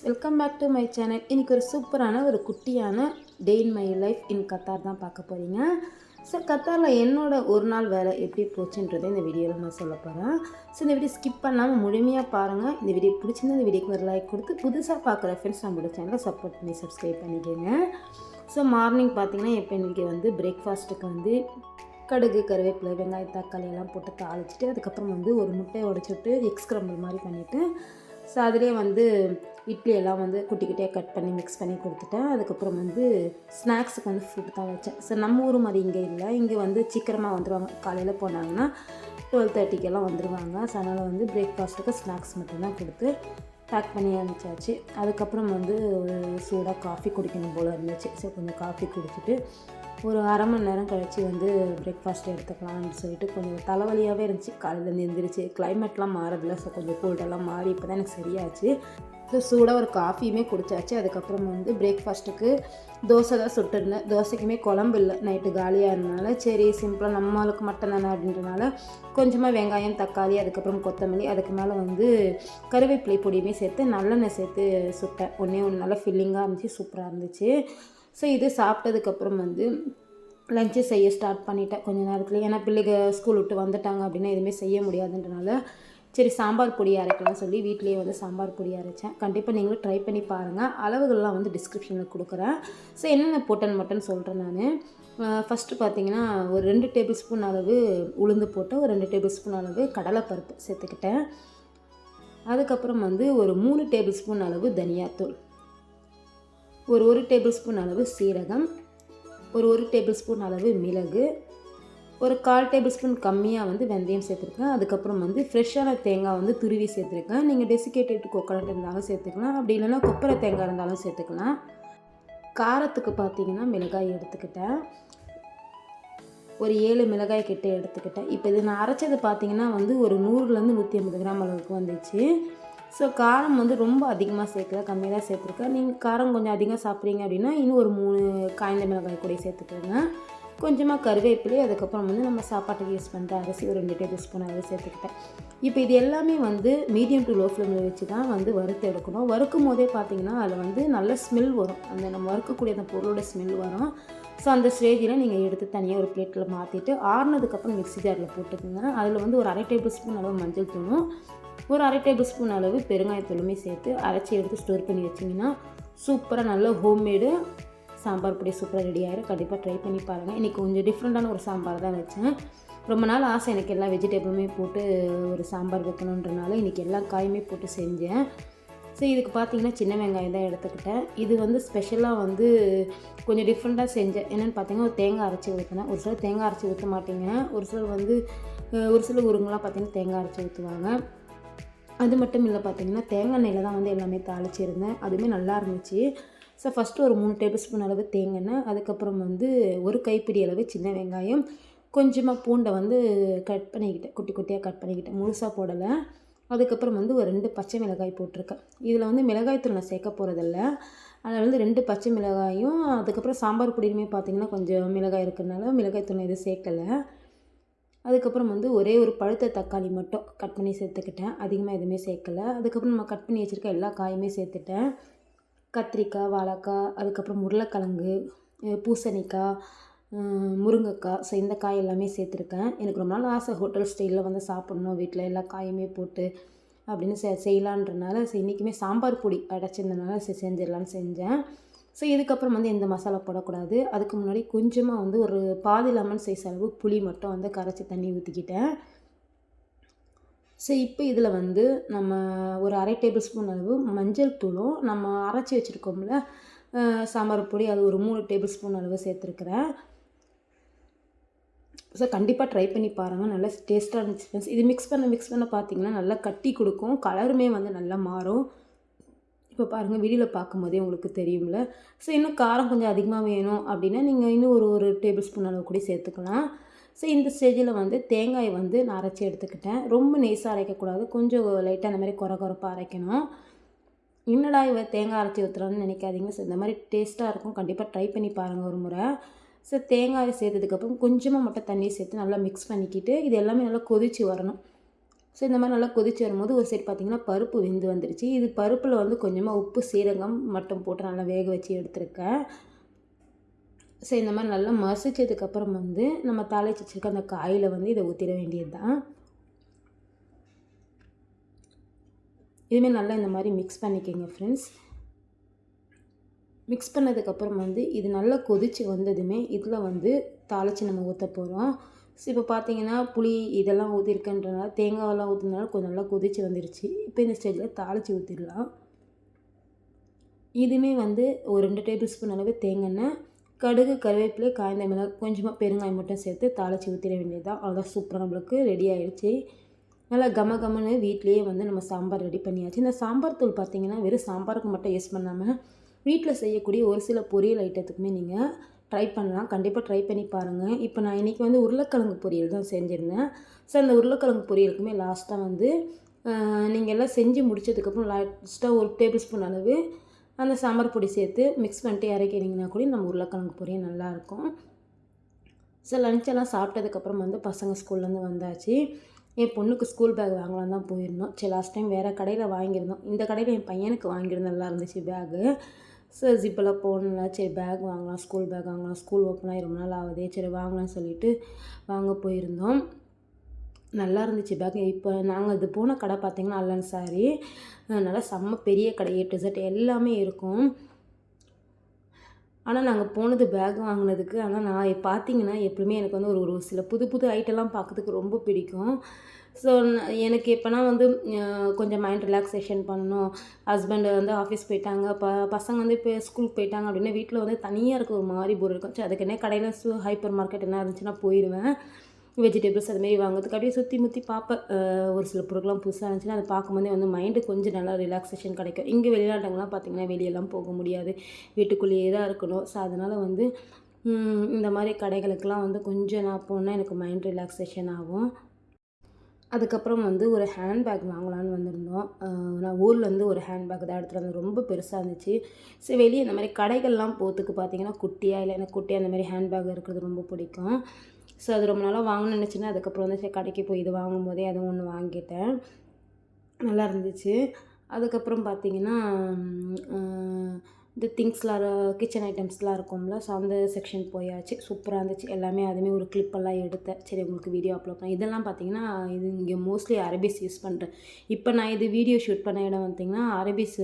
Welcome back to my channel. இன்றைக்கி ஒரு சூப்பரான ஒரு குட்டியான day in my life in Qatar தான் பார்க்க போகிறீங்க. ஸோ கத்தாரில் என்னோடய ஒரு நாள் வேலை எப்படி போச்சுன்றதை இந்த வீடியோவில் நான் சொல்ல போகிறேன். ஸோ இந்த வீடியோ ஸ்கிப் பண்ணாமல் முழுமையாக பாருங்கள். இந்த வீடியோ பிடிச்சிருந்தா இந்த வீடியோக்கு ஒரு லைக் கொடுத்து புதுசாக பார்க்குற ஃப்ரெண்ட்ஸ் நம்மளோட சேனலை சப்போர்ட் பண்ணி சப்ஸ்கிரைப் பண்ணிக்கோங்க. ஸோ மார்னிங் பார்த்தீங்கன்னா இப்போ இன்றைக்கி பிரேக்ஃபாஸ்ட்டுக்கு கடுகு, கருவேப்பிலை, வெங்காயம், தக்காளி எல்லாம் போட்டு தாளிச்சிட்டு அதுக்கப்புறம் ஒரு முட்டையை உடைச்சிட்டு எக் ஸ்க்ரம்பிள் மாதிரி பண்ணிவிட்டு ஸோ அதிலே இட்லி எல்லாம் குட்டி குட்டியாக கட் பண்ணி மிக்ஸ் பண்ணி கொடுத்துட்டேன். அதுக்கப்புறம் ஸ்நாக்ஸுக்கு ஃபுட் தான் வச்சேன். ஸோ நம்ம ஊர் மாதிரி இங்கே இல்லை. இங்கே சீக்கிரமாக வந்துடுவாங்க. காலையில் போனாங்கன்னா 12:30 வந்துடுவாங்க. ஸோ அதனால் பிரேக்ஃபாஸ்ட்டுக்கு ஸ்நாக்ஸ் மட்டும்தான் கொடுத்து பேக் பண்ணி அனுப்பிச்சாச்சு. அதுக்கப்புறம் ஒரு சூடாக காஃபி குடிக்கணும் போல் இருந்துச்சு. ஸோ கொஞ்சம் காஃபி குடிச்சிட்டு ஒரு அரை மணி நேரம் கழித்து பிரேக்ஃபாஸ்ட் எடுத்துக்கலாம்னு சொல்லிட்டு கொஞ்சம் தலைவலியாகவே இருந்துச்சு. காலையிலேருந்து எழுந்திரிச்சு கிளைமேட்லாம் மாறதில்ல. ஸோ கொஞ்சம் கோல்டெல்லாம் மாறி இப்போ தான் எனக்கு சரியாச்சு. ஸோ சூடாக ஒரு காஃபியுமே குடித்தாச்சு. அதுக்கப்புறம் பிரேக்ஃபாஸ்ட்டுக்கு தோசை தான் சுட்டுருந்தேன். தோசைக்குமே குழம்பு இல்லை, நைட்டு காலியாக இருந்தனால சரி சிம்பிளாக நம்மளுக்கு மட்டும் தானே அப்படின்றனால கொஞ்சமாக வெங்காயம், தக்காளி, அதுக்கப்புறம் கொத்தமல்லி, அதுக்கு மேலே கருவேப்பிலை பொடியுமே சேர்த்து நல்லெண்ணெய் சேர்த்து சுட்டேன். ஒன்று நல்லா ஃபில்லிங்காக இருந்துச்சு, சூப்பராக இருந்துச்சு. ஸோ இது சாப்பிட்டதுக்கப்புறம் லஞ்சு செய்ய ஸ்டார்ட் பண்ணிட்டேன் கொஞ்சம் நேரத்தில். ஏன்னா பிள்ளைங்க ஸ்கூல் விட்டு வந்துட்டாங்க அப்படின்னா எதுவுமே செய்ய முடியாதுன்றனால சரி சாம்பார் பொடி அரைக்கலாம் சொல்லி வீட்லேயே சாம்பார் பொடி அரைச்சேன். கண்டிப்பாக நீங்களும் ட்ரை பண்ணி பாருங்கள். அளவுகள்லாம் டிஸ்கிரிப்ஷனில் கொடுக்குறேன். ஸோ என்னென்ன போட்டேன்னு மட்டும் சொல்கிறேன் நான். ஃபஸ்ட்டு பார்த்தீங்கன்னா ஒரு 2 டேபிள் ஸ்பூன் அளவு உளுந்து போட்டு ஒரு 2 டேபிள் ஸ்பூன் அளவு கடலைப்பருப்பு சேர்த்துக்கிட்டேன். அதுக்கப்புறம் ஒரு 3 டேபிள் ஸ்பூன் அளவு தனியாத்தூள், ஒரு டேபிள் ஸ்பூன் அளவு சீரகம், ஒரு டேபிள் ஸ்பூன் அளவு மிளகு, ஒரு 1/4 டேபிள் ஸ்பூன் கம்மியாக வெந்தயம் சேர்த்துருக்கேன். அதுக்கப்புறம் ஃப்ரெஷ்ஷான தேங்காய் துருவி சேர்த்துருக்கேன். நீங்கள் டெசிகேட்டட் கோகோனட் இருந்தாலும் சேர்த்துக்கலாம், அப்படி இல்லைன்னா கொப்பரை தேங்காய் இருந்தாலும் சேர்த்துக்கலாம். காரத்துக்கு பார்த்தீங்கன்னா மிளகாய் எடுத்துக்கிட்டேன். ஒரு 7 மிளகாய் கிட்ட எடுத்துக்கிட்டேன். இப்போ இது நான் அரைச்சது பார்த்தீங்கன்னா ஒரு 100லேருந்து 150 கிராம் அளவுக்கு வந்துச்சு. ஸோ காரம் ரொம்ப அதிகமாக சேர்க்கல, கம்மியாக தான் சேர்த்துருக்கேன். நீங்கள் காரம் கொஞ்சம் அதிகமாக சாப்பிட்றீங்க அப்படின்னா இன்னும் ஒரு 3 காய்ந்த மிளகாய் கூட சேர்த்துக்கோங்க. கொஞ்சமாக கருவேப்பிலை, அதுக்கப்புறம் நம்ம சாப்பாட்டுக்கு யூஸ் பண்ணுற அரிசி ஒரு 2 டேபிள் ஸ்பூன் அளவு சேர்த்துக்கிட்டேன். இப்போ இது எல்லாமே மீடியம் டு லோ ஃப்ளேமில் வச்சு தான் வறுத்து எடுக்கணும். வறுக்கும் போதே பார்த்தீங்கன்னா அதில் நல்ல ஸ்மெல் வரும். அந்த நம்ம வறுக்கக்கூடிய அந்த பொருளோட ஸ்மெல் வரும். ஸோ அந்த ஸ்டேஜில் நீங்கள் எடுத்து தனியாக ஒரு பிளேட்டில் மாற்றிட்டு ஆறுனதுக்கப்புறம் மிக்ஸி ஜாரில் போட்டுக்கோங்க. அதில் ஒரு 1/2 டேபிள் ஸ்பூன் அளவு மஞ்சள் தூளும் ஒரு 1/2 டேபிள் ஸ்பூன் அளவு பெருங்காயத்தூளுமே சேர்த்து அரைச்சி எடுத்து ஸ்டோர் பண்ணி வச்சிங்கன்னா சூப்பராக நல்ல ஹோம்மேடு சாம்பார் பொடி சூப்பராக ரெடி ஆகிடும். கண்டிப்பாக ட்ரை பண்ணி பாருங்கள். இன்றைக்கி கொஞ்சம் டிஃப்ரெண்ட்டான ஒரு சாம்பார் தான் வச்சேன். ரொம்ப நாள் ஆசை எனக்கு எல்லா வெஜிடபிளுமே போட்டு ஒரு சாம்பார் வைக்கணுன்றனால இன்றைக்கி எல்லா காயுமே போட்டு செஞ்சேன். ஸோ இதுக்கு பார்த்தீங்கன்னா சின்ன வெங்காயம் தான் எடுத்துக்கிட்டேன். இது ஸ்பெஷலாக கொஞ்சம் டிஃப்ரெண்ட்டாக செஞ்சேன். என்னென்னு பார்த்தீங்கன்னா ஒரு தேங்காய் அரைச்சி ஊற்றினேன். ஒரு சிலர் தேங்காய் அரைச்சி ஊற்ற மாட்டீங்க. ஒரு சிலர் ஊருங்களாம் பார்த்தீங்கன்னா தேங்காய் அரைச்சி ஊற்றுவாங்க. அது மட்டும் இல்லை பார்த்தீங்கன்னா தேங்காய் எண்ணெயில் தான் எல்லாமே தாளிச்சிருந்தேன். அதுவுமே நல்லா இருந்துச்சு. ஸோ ஃபஸ்ட்டு ஒரு 3 டேபிள் ஸ்பூன் அளவு தேங்காய் எண்ணெய், அதுக்கப்புறம் ஒரு கைப்பிடி அளவு சின்ன வெங்காயம், கொஞ்சமாக பூண்டை கட் பண்ணிக்கிட்டேன், குட்டி குட்டியாக கட் பண்ணிக்கிட்டேன், முழுசாக போடலை. அதுக்கப்புறம் ஒரு 2 பச்சை மிளகாய் போட்டிருக்கேன். இதில் மிளகாய்த்தூள் நான் சேர்க்க போகிறதில்ல. அதில் 2 பச்சை மிளகாயும் அதுக்கப்புறம் சாம்பார் பொடியுமே பார்த்திங்கன்னா கொஞ்சம் மிளகாய் இருக்கிறதுனால மிளகாய்த்தூள் எதுவும் சேர்க்கலை. அதுக்கப்புறம் ஒரே ஒரு பழுத்த தக்காளி மட்டும் கட் பண்ணி சேர்த்துக்கிட்டேன். அதிகமாக எதுவுமே சேர்க்கலை. அதுக்கப்புறம் நம்ம கட் பண்ணி வச்சுருக்க எல்லா காயுமே சேர்த்துட்டேன். கத்திரிக்காய், வாழைக்காய், அதுக்கப்புறம் உருளைக்கிழங்கு, பூசணிக்காய், முருங்கைக்காய். ஸோ இந்த காய் எல்லாமே சேர்த்துருக்கேன். எனக்கு ரொம்ப நாள் ஆசை ஹோட்டல் ஸ்டைலில் சாப்பிட்ணும் வீட்டில் எல்லா காயுமே போட்டு அப்படின்னு செய்யலான்றனால இன்றைக்குமே சாம்பார் பொடி அடைச்சிருந்தனால செஞ்சிடலான்னு செஞ்சேன். ஸோ இதுக்கப்புறம் எந்த மசாலா போடக்கூடாது. அதுக்கு முன்னாடி கொஞ்சமாக ஒரு பாதி லெமன் சைஸ் அளவு புளி மட்டும் கரைச்சி தண்ணி ஊற்றிக்கிட்டேன். ஸோ இப்போ இதில் நம்ம ஒரு 1/2 டேபிள் ஸ்பூன் அளவு மஞ்சள் தூளும் நம்ம அரைச்சி வச்சுருக்கோம்ல சாம்பார் பொடி அது ஒரு 3 டேபிள் ஸ்பூன் அளவு சேர்த்துருக்குறேன். ஸோ கண்டிப்பாக ட்ரை பண்ணி பாருங்கள். நல்லா டேஸ்ட்டாக இருந்துச்சு ஃப்ரெண்ட்ஸ். இது மிக்ஸ் பண்ண பார்த்தீங்கன்னா நல்லா கட்டி கொடுக்கும், கலருமே நல்லா மாறும். இப்போ பாருங்கள் வீடியோவில் பார்க்கும்போதே உங்களுக்கு தெரியும்ல. ஸோ இன்னும் காரம் கொஞ்சம் அதிகமாக வேணும் அப்படின்னா நீங்கள் இன்னும் ஒரு டேபிள் ஸ்பூன் அளவு கூட சேர்த்துக்கலாம். ஸோ இந்த ஸ்டேஜில் தேங்காயை நான் அரைச்சி எடுத்துக்கிட்டேன். ரொம்ப நெய்ஸாக அரைக்கக்கூடாது, கொஞ்சம் லைட்டாக அந்த மாதிரி கொரப்பாக அரைக்கணும். என்னடா தேங்காய் அரைச்சி ஊற்றுறான்னு நினைக்காதீங்க. ஸோ இந்த மாதிரி டேஸ்ட்டாக இருக்கும். கண்டிப்பாக ட்ரை பண்ணி பாருங்கள் ஒரு முறை. ஸோ தேங்காயை சேர்த்ததுக்கப்புறம் கொஞ்சமாக மட்டும் தண்ணி சேர்த்து நல்லா மிக்ஸ் பண்ணிக்கிட்டு இது எல்லாமே நல்லா கொதித்து வரணும். ஸோ இந்த மாதிரி நல்லா கொதிச்சு வரும்போது ஒரு சைடு பார்த்திங்கன்னா பருப்பு வெந்து வந்துடுச்சு. இது பருப்பில் வந்து கொஞ்சமாக உப்பு சீரகம் மட்டும் போட்டு நல்லா வேக வச்சு எடுத்துருக்கேன். ஸோ இந்த மாதிரி நல்லா மசிச்சதுக்கப்புறம் வந்து நம்ம தாளிச்சு வச்சுருக்க அந்த காயில் வந்து இதை ஊற்றிட வேண்டியது தான். இதுமாரி நல்லா இந்த மாதிரி மிக்ஸ் பண்ணிக்கோங்க ஃப்ரெண்ட்ஸ். மிக்ஸ் பண்ணதுக்கப்புறம் வந்து இது நல்லா கொதித்து வந்ததுமே இதில் வந்து தாளித்து நம்ம ஊற்ற போகிறோம். ஸோ இப்போ பார்த்தீங்கன்னா புளி இதெல்லாம் ஊற்றிருக்கன்றனால தேங்காயெல்லாம் ஊற்றினால கொஞ்சம் நல்லா கொதித்து வந்துடுச்சு. இப்போ இந்த ஸ்டேஜில் தாளித்து ஊற்றிடலாம். இதுவுமே வந்து ஒரு 2 டேபிள் ஸ்பூன் அளவு தேங்காய் எண்ணெய், கடுகு, கருவேப்பிலை, காய்ந்த மிளகாய், கொஞ்சமாக பெருங்காயம் மட்டும் சேர்த்து தாளித்து ஊற்றிட வேண்டியது தான். அவ்வளோதான், சூப்பராக நம்மளுக்கு ரெடி ஆகிடுச்சு. நல்லா கமன்னு வீட்லேயே வந்து நம்ம சாம்பார் ரெடி பண்ணியாச்சு. இந்த சாம்பார் தூள் பார்த்திங்கன்னா வெறும் சாம்பாருக்கு மட்டும் யூஸ் பண்ணாமல் வீட்டில் செய்யக்கூடிய ஒரு சில பொரியல் ஐட்டத்துக்குமே நீங்கள் ட்ரை பண்ணலாம். கண்டிப்பாக ட்ரை பண்ணி பாருங்கள். இப்போ நான் இன்றைக்கி வந்து உருளைக்கிழங்கு பொரியல் தான் செஞ்சுருந்தேன். ஸோ அந்த உருளைக்கிழங்கு பொரியலுக்குமே லாஸ்ட்டாக வந்து நீங்கள் எல்லாம் செஞ்சு முடித்ததுக்கப்புறம் லாஸ்ட்டாக ஒரு டேபிள் ஸ்பூன் அளவு அந்த சாம்பார் பொடி சேர்த்து மிக்ஸ் பண்ணிட்டு இறக்கிட்டிங்கன்னா கூட நம்ம உருளைக்கிழங்கு பொரியல் நல்லாயிருக்கும். ஸோ லஞ்செல்லாம் சாப்பிட்டதுக்கப்புறம் வந்து பசங்க ஸ்கூல்லேருந்து வந்தாச்சு. என் பொண்ணுக்கு ஸ்கூல் பேக் வாங்கலாம் தான் போயிருந்தோம். சரி, லாஸ்ட் டைம் வேறு கடையில் வாங்கியிருந்தோம். இந்த கடையில் என் பையனுக்கு வாங்கியிருந்தோம், நல்லா இருந்துச்சு பேகு. ஸோ ஜிப்பெல்லாம் போடணும்ல, சரி பேக் வாங்கலாம், ஸ்கூல் பேக் வாங்கலாம், ஸ்கூல் ஓப்பன் ஆகி ரொம்ப நாள் ஆகுதே, சரி வாங்கலாம்னு சொல்லிட்டு வாங்க போயிருந்தோம். நல்லா இருந்துச்சு பேக். இப்போ நாங்கள் இது போன கடை பார்த்திங்கன்னா அல்லன் சாரி, நல்லா செம்ம பெரிய கடை, A to Z எல்லாமே இருக்கும். ஆனால் நாங்கள் போனது பேக் வாங்கினதுக்கு. ஆனால் நான் பார்த்திங்கன்னா எப்பவுமே எனக்கு வந்து ஒரு சில புது புது ஐட்டம்லாம் பார்க்கறதுக்கு ரொம்ப பிடிக்கும். ஸோ எனக்கு எப்போனா வந்து கொஞ்சம் மைண்ட் ரிலாக்ஸேஷன் பண்ணணும், ஹஸ்பண்டு வந்து ஆஃபீஸ் போயிட்டாங்க, பசங்க வந்து இப்போ ஸ்கூலுக்கு போயிட்டாங்க அப்படின்னா வீட்டில் வந்து தனியாக இருக்க ஒரு மாதிரி போர் இருக்கும். சரி, அதுக்கு என்ன கடையில் ஹைப்பர் மார்க்கெட் என்ன இருந்துச்சுன்னா போயிடுவேன். வெஜிடபிள்ஸ் அதுமாரி வாங்குறதுக்கு அப்படியே சுற்றி முற்றி பார்ப்பேன். ஒரு சில பொருட்கள்லாம் புதுசாக இருந்துச்சுன்னா அதை பார்க்கும்போதே வந்து மைண்டு கொஞ்சம் நல்லா ரிலாக்ஸேஷன் கிடைக்கும். இங்கே வெளிநாட்டங்கள்லாம் பார்த்திங்கன்னா வெளியெல்லாம் போக முடியாது, வீட்டுக்குள்ளேயே தான் இருக்கணும். ஸோ அதனால் வந்து இந்த மாதிரி கடைகளுக்கெலாம் வந்து கொஞ்சம் நான் போனால் எனக்கு மைண்ட் ரிலாக்ஸேஷன் ஆகும். அதுக்கப்புறம் வந்து ஒரு ஹேண்ட்பேக் வாங்கலான்னு வந்திருந்தோம். நான் ஊர்லேருந்து ஒரு ஹேண்ட்பேக் தான் எடுத்துகிட்டு வந்தேன். ரொம்ப பெருசாக இருந்துச்சு. சரி, வெளியே இந்த மாதிரி கடைகள்லாம் போகிறதுக்கு பார்த்திங்கன்னா குட்டியாக இல்லை எனக்கு குட்டியாக அந்த மாதிரி ஹேண்ட்பேக் இருக்கிறது ரொம்ப பிடிக்கும். ஸோ அது ரொம்ப நாளாக வாங்கணும்னு நினச்சின்னா அதுக்கப்புறம் வந்து சரி கடைக்கு போய் இது வாங்கும்போதே அதுவும் ஒன்று வாங்கிட்டேன். நல்லா இருந்துச்சு. அதுக்கப்புறம் பார்த்திங்கன்னா இந்த திங்ஸ்லாம் கிச்சன் ஐட்டம்ஸ்லாம் இருக்கும்ல, ஸோ அந்த செக்ஷன் போயாச்சு. சூப்பராக இருந்துச்சு எல்லாமே. அதுவுமே ஒரு கிளிப்பெல்லாம் எடுத்தேன். சரி உங்களுக்கு வீடியோ அப்லோட் பண்ணேன். இதெல்லாம் பார்த்திங்கன்னா இது இங்கே மோஸ்ட்லி அரபிஸ் யூஸ் பண்ணுறேன். இப்போ நான் இது வீடியோ ஷூட் பண்ண இடம் பார்த்திங்கன்னா அரபிஸ்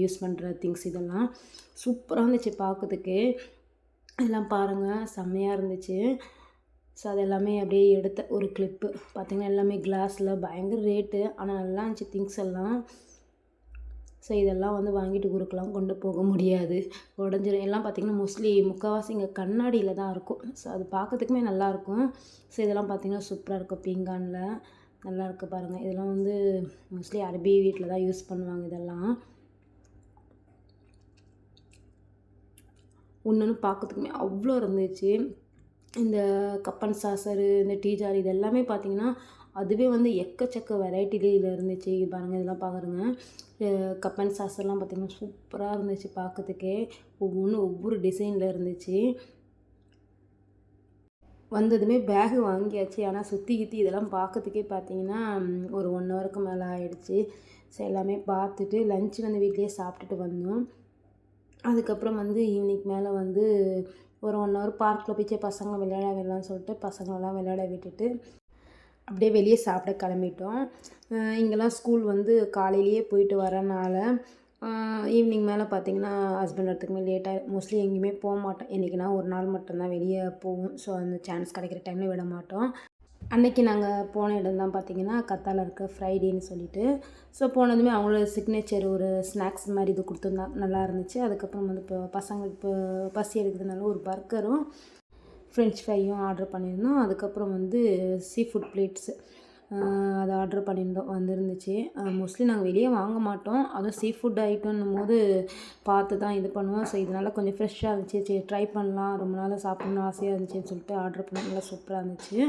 யூஸ் பண்ணுற திங்ஸ். இதெல்லாம் சூப்பராக இருந்துச்சு பார்க்கறதுக்கு. இதெல்லாம் பாருங்கள், செம்மையாக இருந்துச்சு. ஸோ அது எல்லாமே அப்படியே எடுத்த ஒரு கிளிப்பு பார்த்திங்கன்னா எல்லாமே கிளாஸில் பயங்கர ரேட்டு, ஆனால் நல்லா இருந்துச்சு திங்ஸ் எல்லாம். ஸோ இதெல்லாம் வந்து வாங்கிட்டு ஊருக்கெலாம் கொண்டு போக முடியாது, உடஞ்சிரும். எல்லாம் பார்த்திங்கன்னா மோஸ்ட்லி முக்கால்வாசி இங்கே கண்ணாடியில் தான் இருக்கும். ஸோ அது பார்க்கறதுக்குமே நல்லாயிருக்கும். ஸோ இதெல்லாம் பார்த்திங்கன்னா சூப்பராக இருக்கும், பீங்கானில் நல்லா இருக்குது பாருங்கள். இதெல்லாம் வந்து மோஸ்ட்லி அரபி வீட்டில் தான் யூஸ் பண்ணுவாங்க. இதெல்லாம் ஒன்று பார்க்கறதுக்குமே அவ்வளோ இருந்துச்சு. இந்த கப்பன் சாசரு, இந்த டீ ஜார், இது எல்லாமே பார்த்திங்கன்னா அதுவே வந்து எக்கச்சக்க வெரைட்டியில் இருந்துச்சு. பாருங்கள், இதெல்லாம் பாருங்க. கப்பன் சாசர்லாம் பார்த்திங்கன்னா சூப்பராக இருந்துச்சு பார்க்கறதுக்கே. ஒவ்வொன்றும் ஒவ்வொரு டிசைனில் இருந்துச்சு. வந்ததுமே பேகு வாங்கியாச்சு. ஆனால் சுற்றி கித்தி இதெல்லாம் பார்க்கறதுக்கே பார்த்திங்கன்னா ஒரு 1 ஹவருக்கு மேலே ஆகிடுச்சு. ஸோ எல்லாமே பார்த்துட்டு லன்ச் வந்து வீட்லேயே சாப்பிட்டுட்டு வந்தோம். அதுக்கப்புறம் வந்து ஈவினிங் மேலே வந்து ஒரு 1 ஹவர் பார்க்கில் போய்ட்டு பசங்க விளையாட விடலான்னு சொல்லிட்டு பசங்களெல்லாம் விளையாட விட்டுட்டு அப்படியே வெளியே சாப்பிட கிளம்பிட்டோம். இங்கெல்லாம் ஸ்கூல் வந்து காலையிலேயே போயிட்டு வரனால ஈவினிங் மேலே பார்த்திங்கன்னா ஹஸ்பண்ட் வரத்துக்குமே லேட்டாக மோஸ்ட்லி எங்கேயுமே போக மாட்டோம். என்றைக்குனா ஒரு நாள் மட்டும்தான் வெளியே போவோம். ஸோ அந்த சான்ஸ் கிடைக்கிற டைமில் விட மாட்டோம். அன்றைக்கி நாங்கள் போன இடம் தான் பார்த்திங்கன்னா கத்தாரில் இருக்க ஃப்ரைடேன்னு சொல்லிட்டு. ஸோ போனதுமே அவங்களோட சிக்னேச்சர் ஒரு ஸ்நாக்ஸ் மாதிரி இது கொடுத்துருந்தாங்க, நல்லா இருந்துச்சு. அதுக்கப்புறம் வந்து இப்போ பசங்களுக்கு இப்போ பசி எடுக்கிறதுனால ஒரு பர்கரும் ஃப்ரெஞ்ச் ஃப்ரையும் ஆர்டர் பண்ணியிருந்தோம். அதுக்கப்புறம் வந்து சீ ஃபுட் பிளேட்ஸு அதை ஆர்டர் பண்ணியிருந்தோம், வந்துருந்துச்சு. மோஸ்ட்லி நாங்கள் வெளியே வாங்க மாட்டோம், அதுவும் சீ ஃபுட் ஐட்டம்னும் போது பார்த்து தான் இது பண்ணுவோம். ஸோ இதனால் கொஞ்சம் ஃப்ரெஷ்ஷாக இருந்துச்சு, சரி ட்ரை பண்ணலாம், ரொம்ப நாள் சாப்பிட்ணுன்னு ஆசையாக இருந்துச்சுன்னு சொல்லிட்டு ஆர்டர் பண்ணி நல்லா சூப்பராக இருந்துச்சு.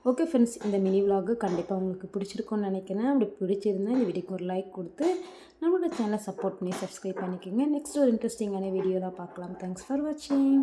ஓகே ஃப்ரெண்ட்ஸ், இந்த மினி விலாகு கண்டிப்பாக உங்களுக்கு பிடிச்சிருக்கும்னு நினைக்கிறேன். அப்படி பிடிச்சிருந்தா இந்த வீடியோக்கு ஒரு லைக் கொடுத்து நம்மளோட சேனலை சப்போர்ட் பண்ணி சப்ஸ்கிரைப் பண்ணிக்கோங்க. நெக்ஸ்ட் ஒரு இன்ட்ரெஸ்டிங்கான வீடியோலாம் பார்க்கலாம். தேங்க்ஸ் ஃபார் வாட்சிங்.